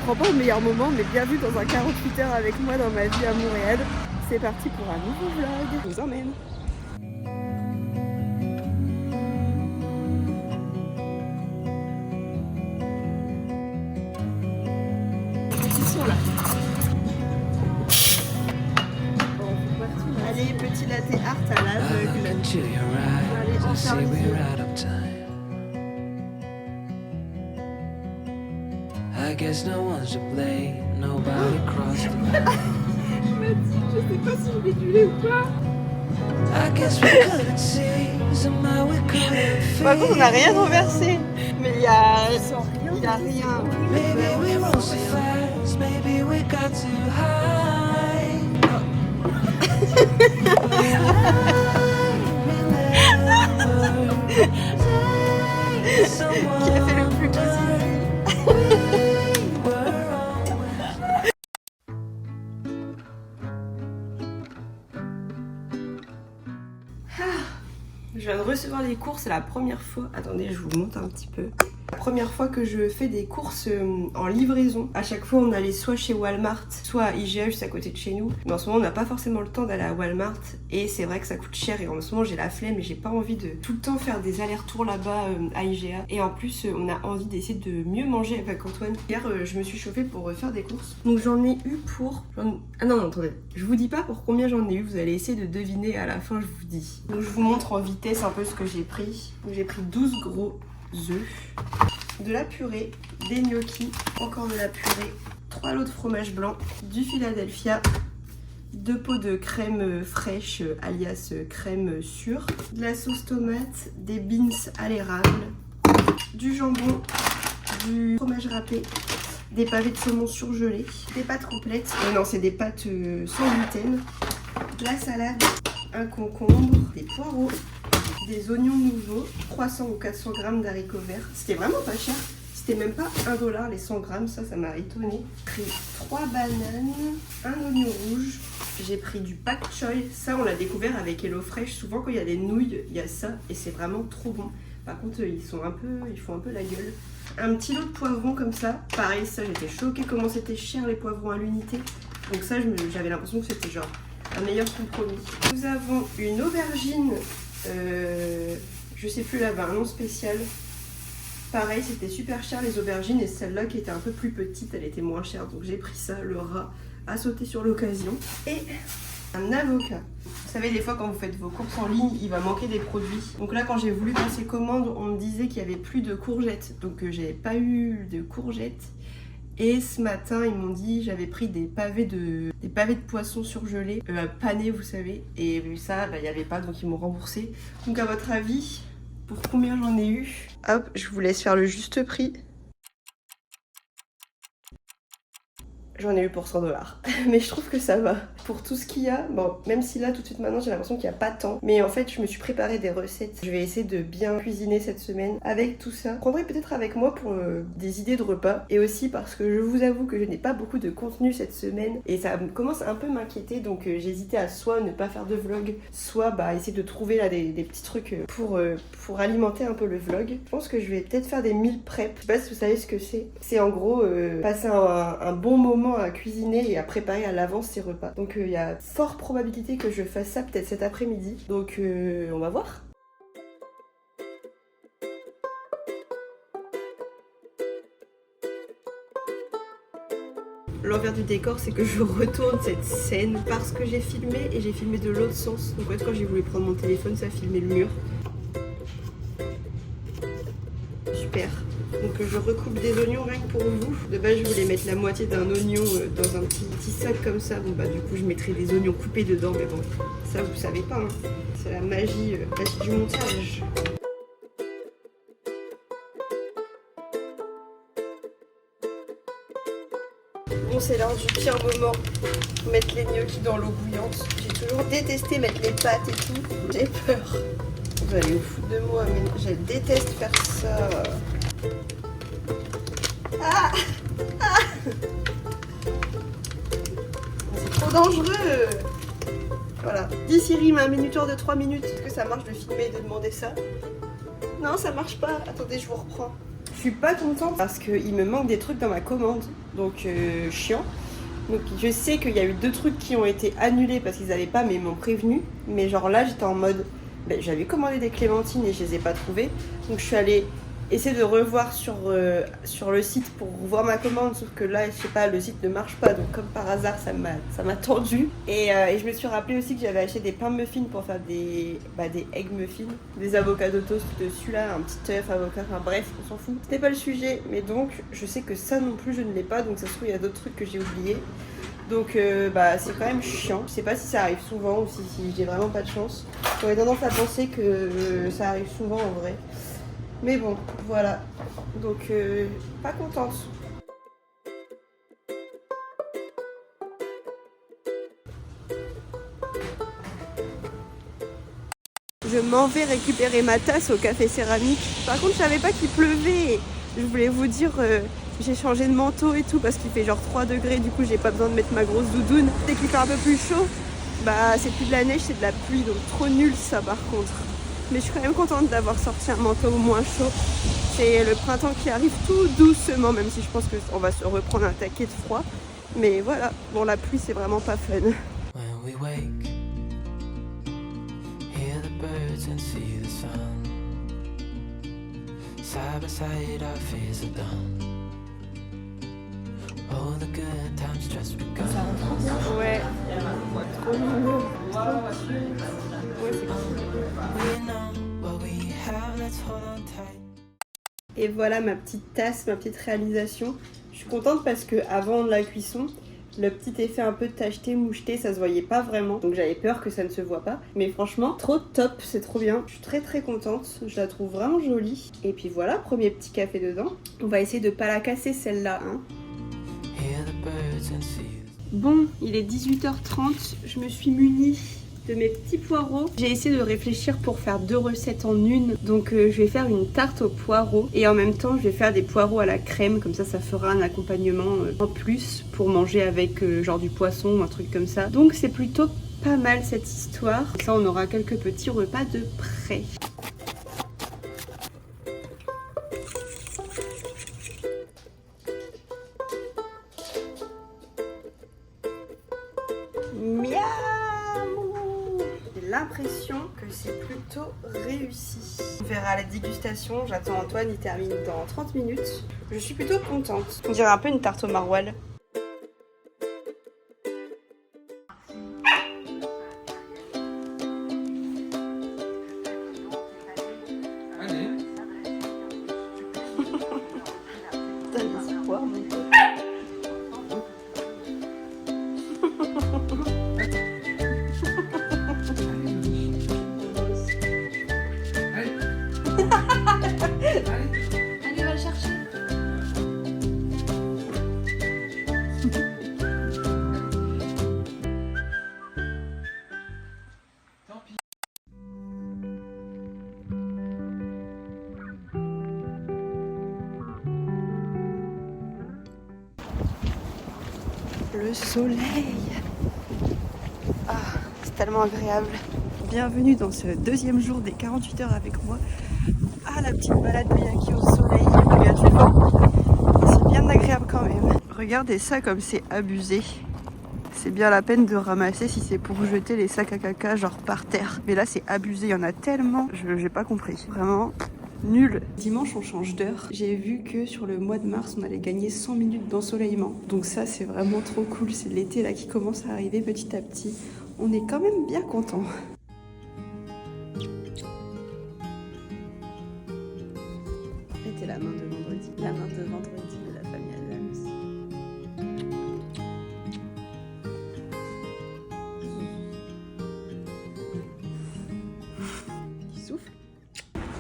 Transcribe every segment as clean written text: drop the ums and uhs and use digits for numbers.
prends pas au meilleur moment, mais bienvenue dans un 48 heures avec moi dans ma vie à Montréal. C'est parti pour un nouveau vlog. Je vous emmène. Ils sont là. Allez, petit latte art à l'aveugle. Allez, on ferme les yeux. I guess no one's to blame, nobody crossed the line. Je sais pas si je vais du lait ou pas. I guess we couldn't see, somehow we couldn't Par contre, on n'a rien renversé. Mais il y a rien. Maybe we rose so fast, maybe we got too high. Qui a fait le plus Je viens de recevoir les courses, c'est la première fois. Attendez, je vous montre un petit peu. La première fois que je fais des courses en livraison. À chaque fois, on allait soit chez Walmart, soit à IGA juste à côté de chez nous. Mais en ce moment, on n'a pas forcément le temps d'aller à Walmart. Et c'est vrai que ça coûte cher. Et en ce moment, j'ai la flemme et j'ai pas envie de tout le temps faire des allers-retours là-bas à IGA. Et en plus, on a envie d'essayer de mieux manger avec Antoine. Hier, je me suis chauffée pour faire des courses. Donc j'en ai eu pour... Ah non, attendez. Je vous dis pas pour combien j'en ai eu. Vous allez essayer de deviner à la fin, je vous dis. Donc je vous montre en vitesse un peu ce que j'ai pris. Donc j'ai pris 12 gros œufs, de la purée, des gnocchis, encore de la purée, 3 lots de fromage blanc, du Philadelphia, 2 pots de crème fraîche alias crème sûre, de la sauce tomate, des beans à l'érable, du jambon, du fromage râpé, des pavés de saumon surgelés, des pâtes complètes, non c'est des pâtes sans gluten, de la salade, un concombre, des poireaux, des oignons nouveaux, 300 ou 400 grammes d'haricots verts. C'était vraiment pas cher. C'était même pas 1 $ les 100 grammes. Ça m'a étonné. J'ai pris 3 bananes, un oignon rouge. J'ai pris du pak choy. Ça, on l'a découvert avec HelloFresh. Souvent, quand il y a des nouilles, il y a ça. Et c'est vraiment trop bon. Par contre, ils font un peu la gueule. Un petit lot de poivrons comme ça. Pareil, ça, j'étais choquée comment c'était cher les poivrons à l'unité. Donc ça, j'avais l'impression que c'était genre un meilleur compromis. Nous avons une aubergine. Je sais plus là-bas, un nom spécial. Pareil, c'était super cher les aubergines et celle-là qui était un peu plus petite, elle était moins chère. Donc j'ai pris ça, le rat a sauté sur l'occasion. Et un avocat. Vous savez, des fois quand vous faites vos courses en ligne, il va manquer des produits. Donc là, quand j'ai voulu passer commande, on me disait qu'il n'y avait plus de courgettes. Donc j'avais pas eu de courgettes. Et ce matin, ils m'ont dit, j'avais pris des pavés de poisson surgelés, panés, vous savez. Et ça, il n'y avait pas, donc ils m'ont remboursé. Donc à votre avis, pour combien j'en ai eu? Hop, je vous laisse faire le juste prix. J'en ai eu pour 100 $. Mais je trouve que ça va. Pour tout ce qu'il y a, bon, même si là, tout de suite maintenant, j'ai l'impression qu'il n'y a pas tant. Mais en fait, je me suis préparé des recettes. Je vais essayer de bien cuisiner cette semaine avec tout ça. Je prendrai peut-être avec moi pour des idées de repas. Et aussi parce que je vous avoue que je n'ai pas beaucoup de contenu cette semaine. Et ça commence un peu m'inquiéter. Donc j'hésitais à soit ne pas faire de vlog, soit essayer de trouver là des petits trucs pour alimenter un peu le vlog. Je pense que je vais peut-être faire des meal prep. Je sais pas si vous savez ce que c'est. C'est en gros passer un bon moment à cuisiner et à préparer à l'avance ses repas. Donc il y a fort probabilité que je fasse ça peut-être cet après-midi. Donc on va voir. L'envers du décor, c'est que je retourne cette scène parce que j'ai filmé et j'ai filmé de l'autre sens. Donc en fait, quand j'ai voulu prendre mon téléphone, ça a filmé le mur. Super. Donc je recoupe des oignons rien que pour vous. De base je voulais mettre la moitié d'un oignon dans un petit sac comme ça. Bon du coup je mettrai des oignons coupés dedans. Mais bon, ça vous savez pas, hein. C'est la magie du montage. Bon, c'est l'heure du pire moment. Mettre les gnocchis dans l'eau bouillante. J'ai toujours détesté mettre les pâtes et tout. J'ai peur. Vous allez vous foutre de moi, mais je déteste faire ça. Ah, ah, c'est trop dangereux. Voilà. Dis Siri, mets un minuteur de 3 minutes. Est-ce que ça marche de filmer et de demander ça? Non, ça marche pas. Attendez, je vous reprends. suis pas contente parce qu'il me manque des trucs dans ma commande, donc chiant. Donc je sais qu'il y a eu 2 trucs qui ont été annulés parce qu'ils n'avaient pas mais ils m'ont prévenu. Mais genre là j'étais en mode, j'avais commandé des clémentines et je les ai pas trouvées. Donc je suis allée essayer de revoir sur le site pour voir ma commande. Sauf que là je sais pas, le site ne marche pas. Donc comme par hasard ça m'a tendu. Et je me suis rappelé aussi que j'avais acheté des pains muffins pour faire des egg muffins. Des avocado toast dessus là, un petit œuf, avocat, enfin bref on s'en fout. C'était pas le sujet. Mais donc je sais que ça non plus je ne l'ai pas. Donc ça se trouve il y a d'autres trucs que j'ai oubliés. Donc c'est quand même chiant. Je sais pas si ça arrive souvent ou si j'ai vraiment pas de chance. J'aurais tendance à penser que ça arrive souvent en vrai. Mais bon, voilà. Donc pas contente. Je m'en vais récupérer ma tasse au café céramique. Par contre, je savais pas qu'il pleuvait. Je voulais vous dire, j'ai changé de manteau et tout parce qu'il fait genre 3 degrés. Du coup, j'ai pas besoin de mettre ma grosse doudoune. Dès qu'il fait un peu plus chaud, c'est plus de la neige, c'est de la pluie. Donc trop nul ça par contre. Mais je suis quand même contente d'avoir sorti un manteau moins chaud. C'est le printemps qui arrive tout doucement, même si je pense qu'on va se reprendre un taquet de froid. Mais voilà, bon la pluie c'est vraiment pas fun. When we wake, hear the birds and see the sun. Side by side our fears are done. Oh, the good times just begun. Ouais, trop mignon, trop cute. Ouais, c'est cool. We know what we have, let's hold on tight. Et voilà ma petite tasse, ma petite réalisation. Je suis contente parce que avant la cuisson, le petit effet un peu tacheté, moucheté, ça se voyait pas vraiment. Donc j'avais peur que ça ne se voit pas. Mais franchement, trop top, c'est trop bien. Je suis très très contente. Je la trouve vraiment jolie. Et puis voilà, premier petit café dedans. On va essayer de pas la casser celle-là, hein. Hear the birds and see. Bon, il est 18h30. Je me suis munie de mes petits poireaux. J'ai essayé de réfléchir pour faire 2 recettes en une. Donc je vais faire une tarte aux poireaux et en même temps je vais faire des poireaux à la crème. Comme ça fera un accompagnement en plus pour manger avec genre du poisson ou un truc comme ça. Donc c'est plutôt pas mal cette histoire. Ça on aura quelques petits repas de près. J'ai l'impression que c'est plutôt réussi. On verra à la dégustation. J'attends Antoine, il termine dans 30 minutes. Je suis plutôt contente. On dirait un peu une tarte au maroilles. T'as les espoirs, mon pote. Allez, va le chercher. Le soleil. Ah, c'est tellement agréable. Bienvenue dans ce 2e jour des 48 heures avec moi. Ah, la petite balade de Yaki au soleil. Il y a du vent. C'est bien agréable quand même. Regardez ça comme c'est abusé. C'est bien la peine de ramasser si c'est pour jeter les sacs à caca genre par terre. Mais là c'est abusé, il y en a tellement. J'ai pas compris. Vraiment nul. Dimanche on change d'heure. J'ai vu que sur le mois de mars on allait gagner 100 minutes d'ensoleillement. Donc ça c'est vraiment trop cool. C'est l'été là qui commence à arriver petit à petit. On est quand même bien content. Mettez la main de vendredi. La main de vendredi de la famille Adams.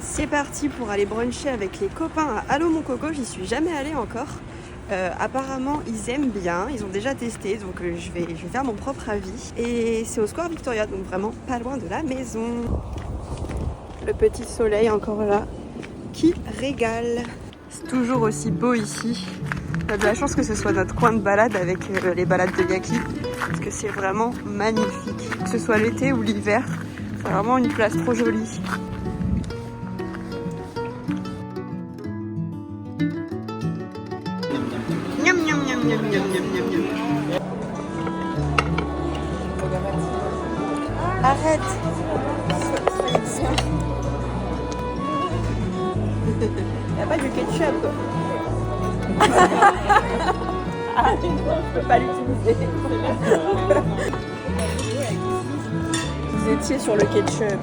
C'est parti pour aller bruncher avec les copains à Allo Mon Coco. J'y suis jamais allée encore. Apparemment ils aiment bien, ils ont déjà testé, donc je vais faire mon propre avis. Et c'est au Square Victoria, donc vraiment pas loin de la maison. Le petit soleil encore là qui régale. C'est toujours aussi beau ici. On a de la chance que ce soit notre coin de balade avec les balades de Yaki, parce que c'est vraiment magnifique. Que ce soit l'été ou l'hiver, c'est vraiment une place trop jolie. miam, miam, miam, miam. Arrête. Il n'y a pas du ketchup. Ah, je peux pas l'utiliser. Vous étiez sur le ketchup.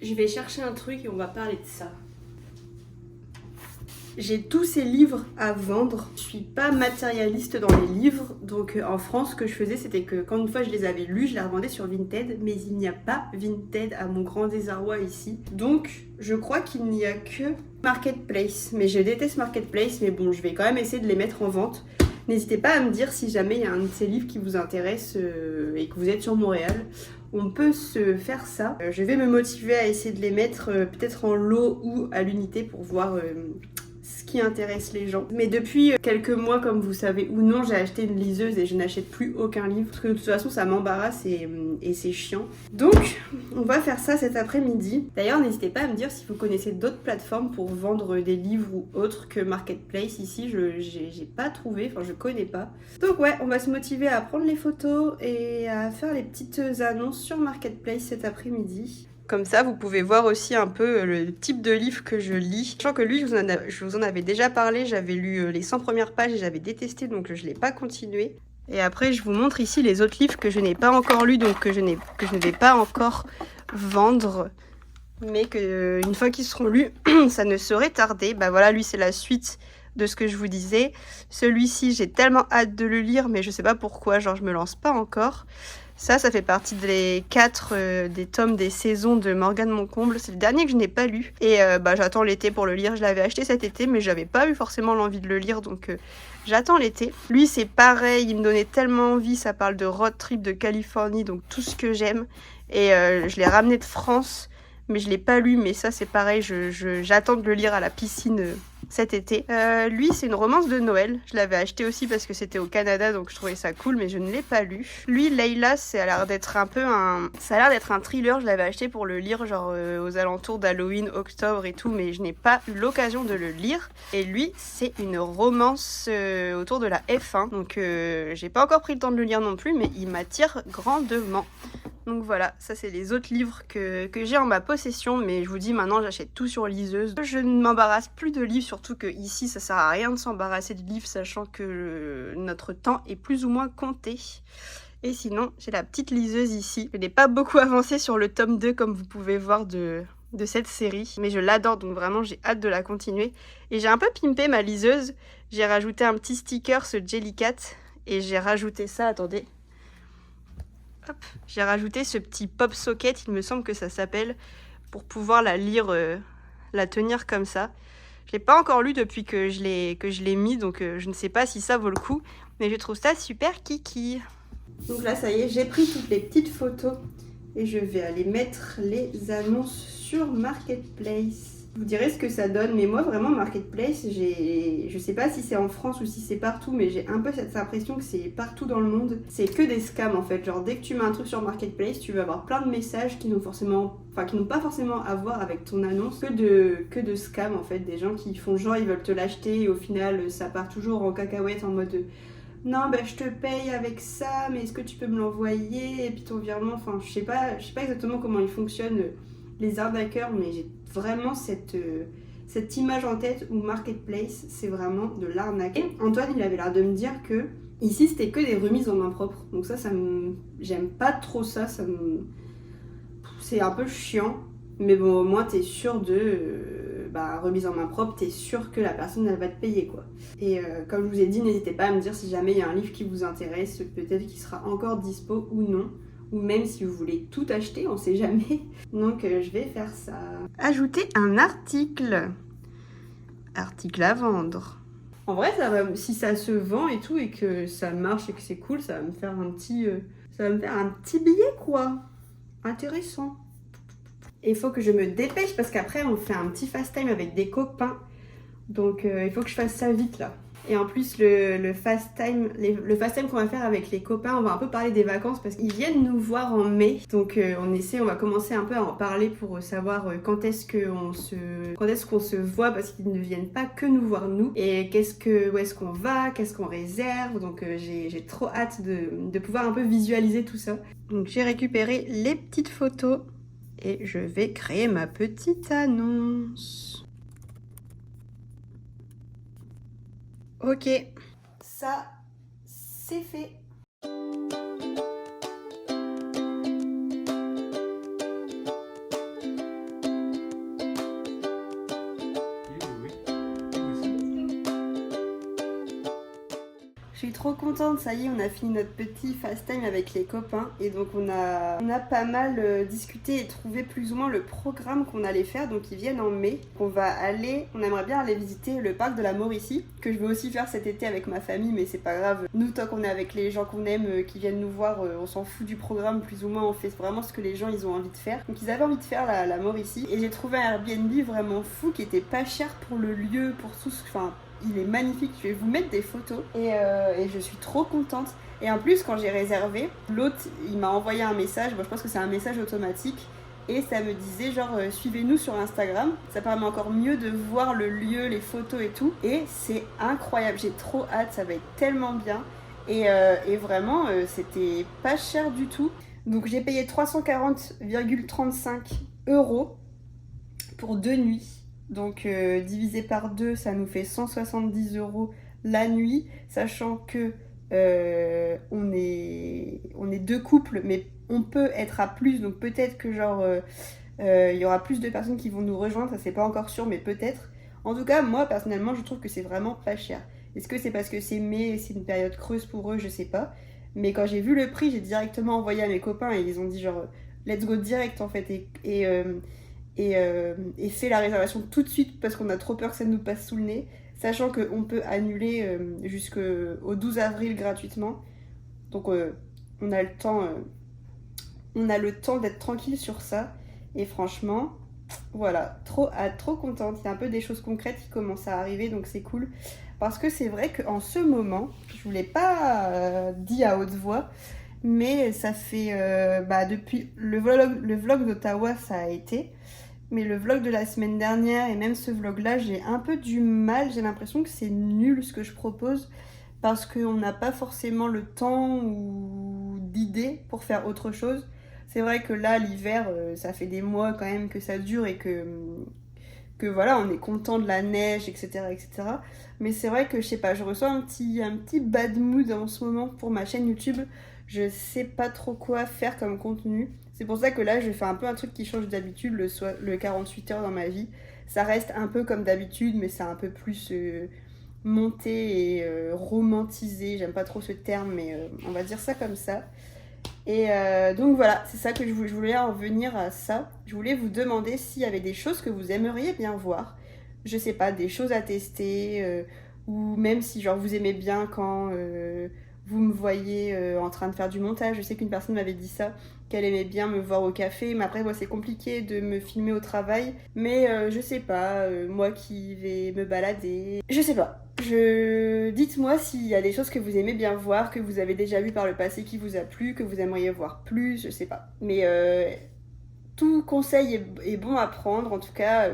Je vais chercher un truc et on va parler de ça. J'ai tous ces livres à vendre. Je suis pas matérialiste dans les livres, donc en France, ce que je faisais, c'était que quand une fois je les avais lus, je les revendais sur Vinted, mais il n'y a pas Vinted à mon grand désarroi ici. Donc, je crois qu'il n'y a que Marketplace. Mais je déteste Marketplace, mais bon, je vais quand même essayer de les mettre en vente. N'hésitez pas à me dire si jamais il y a un de ces livres qui vous intéresse et que vous êtes sur Montréal. On peut se faire ça. Je vais me motiver à essayer de les mettre peut-être en lot ou à l'unité pour voir ce qui intéresse les gens. Mais depuis quelques mois, comme vous savez ou non, j'ai acheté une liseuse et je n'achète plus aucun livre parce que de toute façon ça m'embarrasse et c'est chiant. Donc on va faire ça cet après-midi. D'ailleurs n'hésitez pas à me dire si vous connaissez d'autres plateformes pour vendre des livres ou autres que Marketplace. Ici j'ai pas trouvé, enfin je connais pas. Donc ouais, on va se motiver à prendre les photos et à faire les petites annonces sur Marketplace cet après-midi. Comme ça, vous pouvez voir aussi un peu le type de livre que je lis. Sachant que lui, je vous en avais déjà parlé, j'avais lu les 100 premières pages et j'avais détesté, donc je ne l'ai pas continué. Et après, je vous montre ici les autres livres que je n'ai pas encore lus, donc que je ne vais pas encore vendre. Mais que une fois qu'ils seront lus, ça ne saurait tarder. Bah voilà, lui, c'est la suite de ce que je vous disais. Celui-ci, j'ai tellement hâte de le lire, mais je sais pas pourquoi, genre je me lance pas encore. Ça fait partie des 4 des tomes des saisons de Morgane Moncomble. C'est le dernier que je n'ai pas lu. Et j'attends l'été pour le lire. Je l'avais acheté cet été, mais j'avais pas eu forcément l'envie de le lire, donc j'attends l'été. Lui, c'est pareil, il me donnait tellement envie. Ça parle de road trip de Californie, donc tout ce que j'aime. Et je l'ai ramené de France, mais je l'ai pas lu. Mais ça, c'est pareil, j'attends de le lire à la piscine cet été. Lui, c'est une romance de Noël. Je l'avais acheté aussi parce que c'était au Canada, donc je trouvais ça cool, mais je ne l'ai pas lu. Lui, Layla, ça a l'air d'être un thriller. Je l'avais acheté pour le lire genre aux alentours d'Halloween, octobre et tout, mais je n'ai pas eu l'occasion de le lire. Et lui, c'est une romance autour de la F1, donc j'ai pas encore pris le temps de le lire non plus, mais il m'attire grandement. Donc voilà, ça c'est les autres livres que j'ai en ma possession, mais je vous dis maintenant j'achète tout sur liseuse. Je ne m'embarrasse plus de livres, surtout que ici ça sert à rien de s'embarrasser de livres, sachant que notre temps est plus ou moins compté. Et sinon, j'ai la petite liseuse ici. Je n'ai pas beaucoup avancé sur le tome 2 comme vous pouvez voir de cette série, mais je l'adore, donc vraiment j'ai hâte de la continuer. Et j'ai un peu pimpé ma liseuse, j'ai rajouté un petit sticker, ce Jellycat, et j'ai rajouté ça, attendez. Hop, j'ai rajouté ce petit pop socket, il me semble que ça s'appelle, pour pouvoir la lire, la tenir comme ça. Je l'ai pas encore lu depuis que je l'ai mis, donc je ne sais pas si ça vaut le coup, mais je trouve ça super kiki. Donc là, ça y est, j'ai pris toutes les petites photos et je vais aller mettre les annonces sur Marketplace. Vous direz ce que ça donne, mais moi vraiment Marketplace, je sais pas si c'est en France ou si c'est partout, mais j'ai un peu cette impression que c'est partout dans le monde. C'est que des scams en fait, genre dès que tu mets un truc sur Marketplace, tu vas avoir plein de messages qui n'ont pas forcément à voir avec ton annonce, que de scams en fait, des gens qui font genre ils veulent te l'acheter et au final ça part toujours en cacahuète en mode non je te paye avec ça, mais est-ce que tu peux me l'envoyer, et puis ton virement, enfin je sais pas exactement comment ils fonctionnent les arnaqueurs, mais j'ai vraiment cette image en tête où Marketplace, c'est vraiment de l'arnaque. Antoine, il avait l'air de me dire que ici, c'était que des remises en main propre. Donc j'aime pas trop ça, c'est un peu chiant. Mais bon, au moins, t'es sûr remise en main propre, t'es sûr que la personne, elle va te payer, quoi. Et comme je vous ai dit, n'hésitez pas à me dire si jamais il y a un livre qui vous intéresse, peut-être qu'il sera encore dispo ou non. Ou même si vous voulez tout acheter, on sait jamais. Donc je vais faire ça. Ajouter un article. Article à vendre. En vrai, si ça se vend et tout et que ça marche et que c'est cool, ça va me faire un petit billet quoi. Intéressant. Et il faut que je me dépêche parce qu'après on fait un petit fast time avec des copains. Donc il faut que je fasse ça vite là. Et en plus, le fast time qu'on va faire avec les copains, on va un peu parler des vacances parce qu'ils viennent nous voir en mai. Donc on va commencer un peu à en parler pour savoir quand est-ce qu'on se voit parce qu'ils ne viennent pas que nous voir nous. Et où est-ce qu'on va, qu'est-ce qu'on réserve. Donc j'ai trop hâte de pouvoir un peu visualiser tout ça. Donc j'ai récupéré les petites photos et je vais créer ma petite annonce. Ok, ça, c'est fait. Je suis trop contente, ça y est, on a fini notre petit fast time avec les copains et donc on a pas mal discuté et trouvé plus ou moins le programme qu'on allait faire. Donc ils viennent en mai, on aimerait bien aller visiter le parc de la Mauricie que je vais aussi faire cet été avec ma famille, mais c'est pas grave. Nous, tant qu'on est avec les gens qu'on aime qui viennent nous voir, on s'en fout du programme, plus ou moins on fait vraiment ce que les gens ils ont envie de faire. Donc ils avaient envie de faire la Mauricie et j'ai trouvé un Airbnb vraiment fou qui était pas cher pour le lieu, pour tout ce... Enfin, il est magnifique, je vais vous mettre des photos et je suis trop contente. Et en plus, quand j'ai réservé, l'hôte il m'a envoyé un message, bon, je pense que c'est un message automatique, et ça me disait genre suivez-nous sur Instagram, ça permet encore mieux de voir le lieu, les photos et tout, et c'est incroyable, j'ai trop hâte, ça va être tellement bien, et vraiment c'était pas cher du tout. Donc j'ai payé 340,35 € pour 2 nuits. Donc divisé par 2, ça nous fait 170 € la nuit, sachant que on est 2 couples, mais on peut être à plus, donc peut-être que genre il y aura plus de personnes qui vont nous rejoindre, ça c'est pas encore sûr, mais peut-être. En tout cas, moi personnellement, je trouve que c'est vraiment pas cher. Est-ce que c'est parce que c'est mai, c'est une période creuse pour eux, je sais pas. Mais quand j'ai vu le prix, j'ai directement envoyé à mes copains et ils ont dit genre let's go direct en fait et fait la réservation tout de suite parce qu'on a trop peur que ça nous passe sous le nez, sachant qu'on peut annuler jusqu'au 12 avril gratuitement. Donc on a le temps d'être tranquille sur ça. Et franchement, voilà, trop contente. Il y a un peu des choses concrètes qui commencent à arriver, donc c'est cool. Parce que c'est vrai qu'en ce moment, je vous l'ai pas dit à haute voix, mais ça fait depuis le vlog d'Ottawa, ça a été. Mais le vlog de la semaine dernière et même ce vlog-là, j'ai un peu du mal. J'ai l'impression que c'est nul ce que je propose parce qu'on n'a pas forcément le temps ou d'idées pour faire autre chose. C'est vrai que là, l'hiver, ça fait des mois quand même que ça dure et que voilà, on est content de la neige, etc., etc. Mais c'est vrai que, je sais pas, je ressens un petit bad mood en ce moment pour ma chaîne YouTube. Je sais pas trop quoi faire comme contenu. C'est pour ça que là, je fais un peu un truc qui change d'habitude, le 48 heures dans ma vie. Ça reste un peu comme d'habitude, mais c'est un peu plus monté et romantisé. J'aime pas trop ce terme, mais on va dire ça comme ça. Et donc voilà, c'est ça que je voulais en venir à ça. Je voulais vous demander s'il y avait des choses que vous aimeriez bien voir. Je sais pas, des choses à tester, ou même si genre vous aimez bien quand vous me voyez en train de faire du montage. Je sais qu'une personne m'avait dit ça, qu'elle aimait bien me voir au café, mais après moi c'est compliqué de me filmer au travail. Mais je sais pas, moi qui vais me balader, je sais pas. Dites-moi s'il y a des choses que vous aimez bien voir, que vous avez déjà vu par le passé qui vous a plu, que vous aimeriez voir plus, je sais pas. Mais tout conseil est bon à prendre, en tout cas.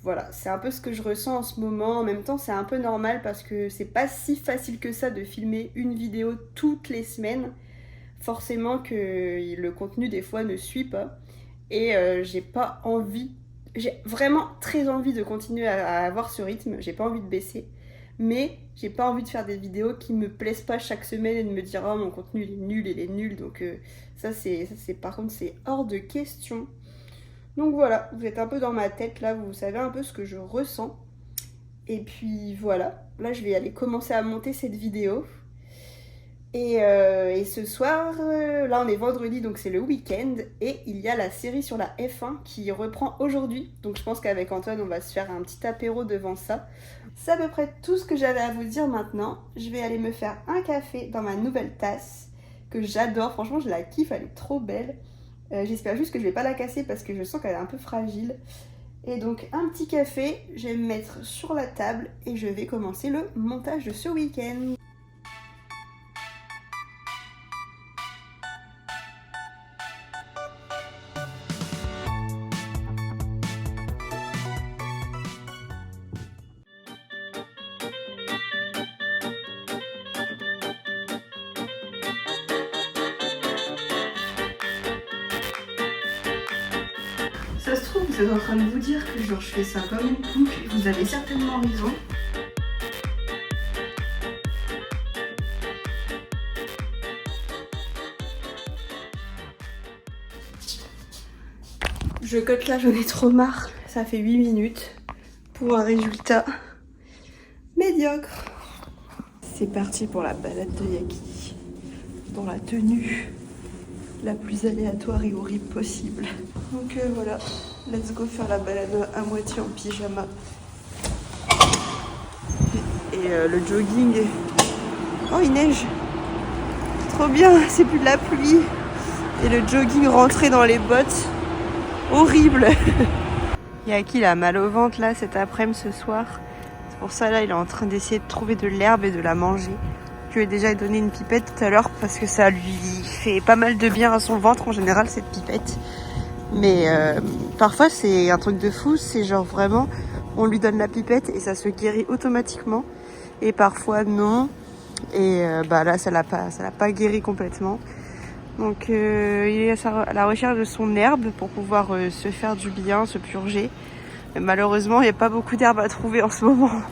Voilà, c'est un peu ce que je ressens en ce moment. En même temps, c'est un peu normal parce que c'est pas si facile que ça de filmer une vidéo toutes les semaines. Forcément que le contenu des fois ne suit pas. Et j'ai pas envie, j'ai vraiment très envie de continuer à avoir ce rythme. J'ai pas envie de baisser. Mais j'ai pas envie de faire des vidéos qui me plaisent pas chaque semaine et de me dire oh mon contenu il est nul. Donc ça c'est par contre c'est hors de question. Donc voilà, vous êtes un peu dans ma tête là, vous savez un peu ce que je ressens. Et puis voilà, là je vais aller commencer à monter cette vidéo. Et ce soir, là on est vendredi donc c'est le week-end. Et il y a la série sur la F1 qui reprend aujourd'hui. Donc je pense qu'avec Antoine on va se faire un petit apéro devant ça. C'est à peu près tout ce que j'avais à vous dire maintenant. Je vais aller me faire un café dans ma nouvelle tasse que j'adore, franchement je la kiffe, elle est trop belle. J'espère juste que je vais pas la casser parce que je sens qu'elle est un peu fragile. Et donc un petit café, je vais me mettre sur la table et je vais commencer le montage de ce week-end. Ça se trouve, vous êtes en train de vous dire que genre je fais ça comme une pouque, et vous avez certainement raison. Je cote là, j'en ai trop marre. Ça fait 8 minutes pour un résultat médiocre. C'est parti pour la balade de Yaki, dans la tenue la plus aléatoire et horrible possible. Donc voilà, let's go faire la balade à moitié en pyjama. Et le jogging. Oh, il neige. Trop bien, c'est plus de la pluie. Et le jogging rentré dans les bottes. Horrible. Yaki, il a mal au ventre là cet après-midi ce soir. C'est pour ça là, il est en train d'essayer de trouver de l'herbe et de la manger. Je lui ai déjà donné une pipette tout à l'heure parce que ça lui fait pas mal de bien à son ventre en général cette pipette. Mais parfois c'est un truc de fou, c'est genre vraiment on lui donne la pipette et ça se guérit automatiquement. Et parfois non. Et là ça l'a pas guéri complètement. Donc il est à la recherche de son herbe pour pouvoir se faire du bien, se purger. Mais malheureusement il n'y a pas beaucoup d'herbe à trouver en ce moment.